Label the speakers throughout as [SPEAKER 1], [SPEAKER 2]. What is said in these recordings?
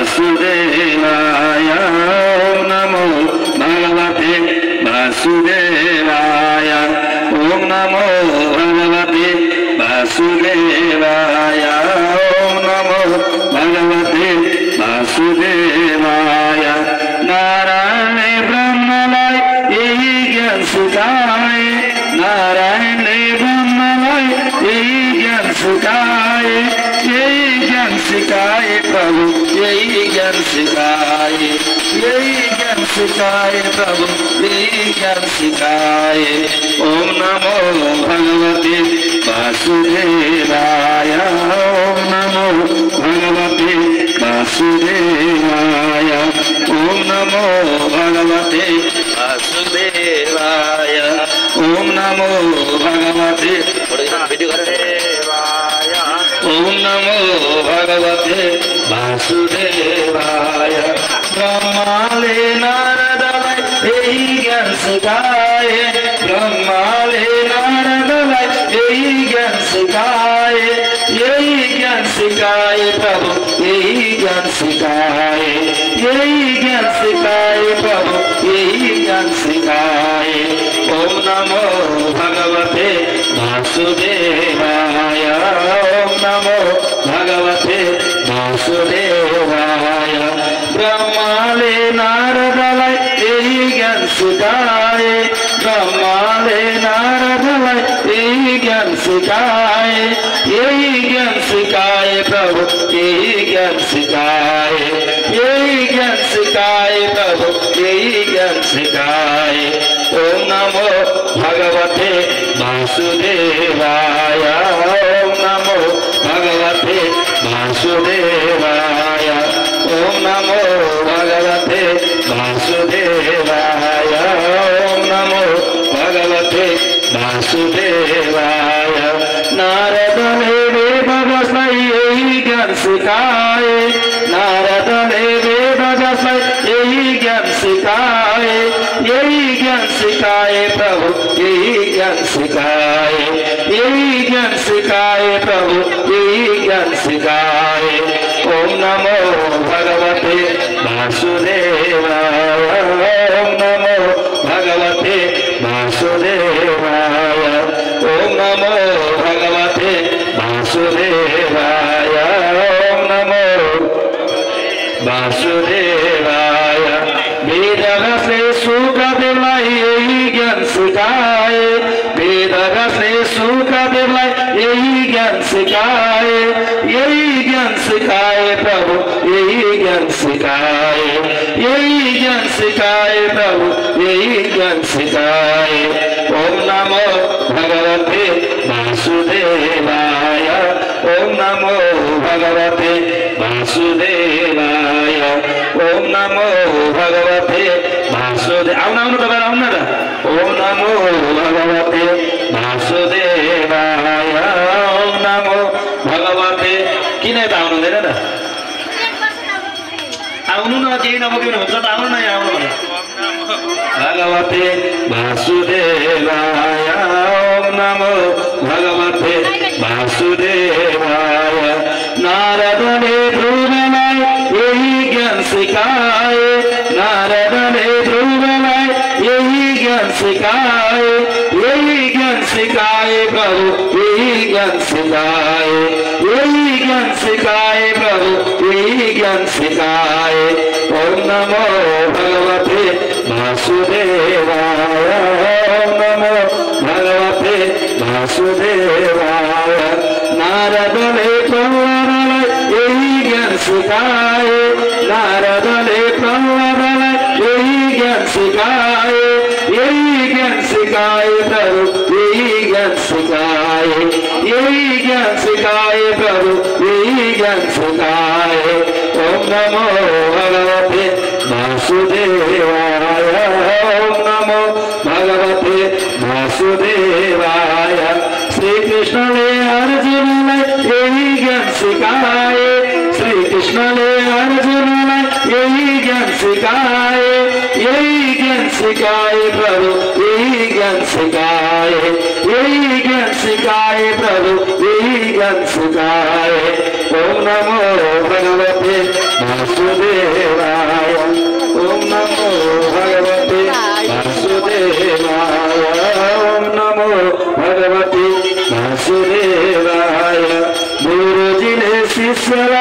[SPEAKER 1] वासुदेवाय ओम नमो भगवते वासुदेवाय ओम नमो भगवते वासुदेवाय ओम नमो भगवते वासुदेवाय नारायण ब्रह्मलय यही ज्ञान सिखाए नारायण ब्रह्मलय यही ज्ञान सिखाए यही ज्ञान सिखाए प्रभु यही ज्ञान सिखाए यही ज्ञान सिखाए प्रभु यही ज्ञान सिखाए ओम नमो भगवते वासुदेवाय ओम नमो भगवते वासुदेवाय ओम नमो भगवते वासुदेवाय ओम नमो भगवते वासुदेवाय ओम नमो भगवते वासुदेवाय ब्रह्माले नारदलय यही ज्ञान सिखाए ब्रह्माले नारदलय यही ज्ञान सिखाए यही ज्ञान सिखाए प्रभु यही ज्ञान सिखाए यही ज्ञान सिखाए प्रभु यही ज्ञान सिखाए ओम नमो भगवते वासुदेवाय ओम नमो भगवते वासुदेवाय ब्रह्माले नारदलय यही ज्ञान सिखाए ब्रह्माले नारदलय यही ज्ञान सिखाए यही ज्ञान सिखाए प्रभु यही ज्ञान सिखाए यही ज्ञान सिखाए प्रभु यही ज्ञान सिखाए ओम नमो भगवते वासुदेवाय ओम नमो भगवते वासुदेवाय ओम नमो भगवते वासुदेवाय ओम नमो भगवते वासुदेवाय नारद ने वेदव्यासय यही ज्ञान सिखाए नारद ने वेदव्यासय यही ज्ञान सिखाए यही ज्ञान सिखाए प्रभु यही ज्ञान सिखाए यही ज्ञान सिखाए प्रभु यही ज्ञान सिखाए ओम नमो भगवते वासुदेवाय ओम नमो भगवते वासुदेवाय ओम नमो भगवते वासुदेवाय ओम नमो वासुदेवाय वेदव्यासे शुकदेवलय यही ज्ञान सिखाए वेदव्यासे शुकदेवलय यही ज्ञान सिखाए यही ज्ञान सिखाए प्रभु यही ज्ञान सिखाए यही ज्ञान सिखाए प्रभु यही ज्ञान सिखाए ओम नमो भगवते वासुदेवाय ओम नमो भगवते वासुदेवाय ओम नमो भगवते वासुदेव आउनु तपाईहरु आउनु न ओम नमो भगवते वासुदेवाय ओम नमो भगवते किन त आउनु हुँदैन त आउनु न केही नबोकिनु हुन्छ त आउनु न यहाँ आउनु भगवते वासुदेवाय ओम नमो भगवते वासुदेवाय नारद ने ध्रुवलय यही ज्ञान सिखाए नारद ने ध्रुवलय यही ज्ञान सिखाए यही ज्ञान सिखाए प्रभु यही ज्ञान सिखाए यही ज्ञान सिखाए प्रभु यही ज्ञान सिखाए ओम नमो भगवते वासुदेवाय ओम नमो भगवते वासुदेवाय नारद ने प्रह्लादलय यही ज्ञान सिखाए नारद ने प्रह्लादलय यही ज्ञान सिखाए यही ज्ञान सिखाए प्रभु यही ज्ञान सिखाए यही ज्ञान सिखाए प्रभु यही ज्ञान सिखाए ओम नमो भगवते वासुदेवाय ओम नमो भगवते वासुदेवाय श्री कृष्ण ने अर्जुन यही ज्ञान सिखाए श्री कृष्ण ने अर्जुन यही ज्ञान सिखाए यही ज्ञान सिखाए प्रभु यही ज्ञान सिखाए यही ज्ञान सिखाए प्रभु यही ज्ञान सिखाए ओम नमो भगवते वासुदेवाय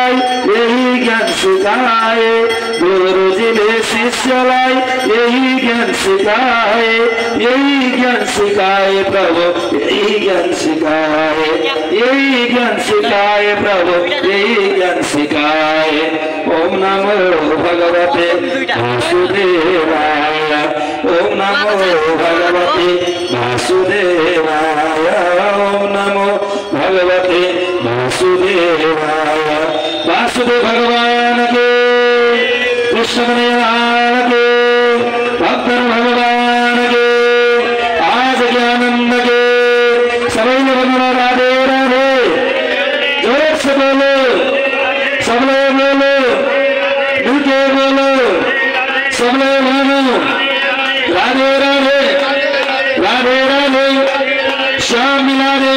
[SPEAKER 1] लाई यही ज्ञान सिखाए, गुरु जी ने शिष्य लाई यही ज्ञान सिखाए, यही ज्ञान सिखाए प्रभु, यही ज्ञान सिखाए, यही ज्ञान सिखाए प्रभु, यही ज्ञान सिखाए। ओम नमो भगवते वासुदेवाय, ओम नमो भगवते वासुदेवाय, ओम नमो भगवते वासुदेवाय। वासुदेव भगवान के, कृष्ण भगवान के, भक्त भगवान के, आज ज्ञानंद के, सभी बंधुओं राधे राधे। जोर से बोलो, सब लोग बोलो, मिलके बोलो, सब लोग बोलो, राधे राधे, राधे राधे, श्याम मिला दे,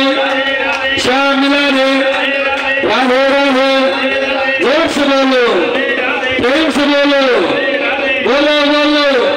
[SPEAKER 1] श्याम मिला दे, राधे राधे। जोर से बोलो, प्रेम से बोलो, बोलो बोलो।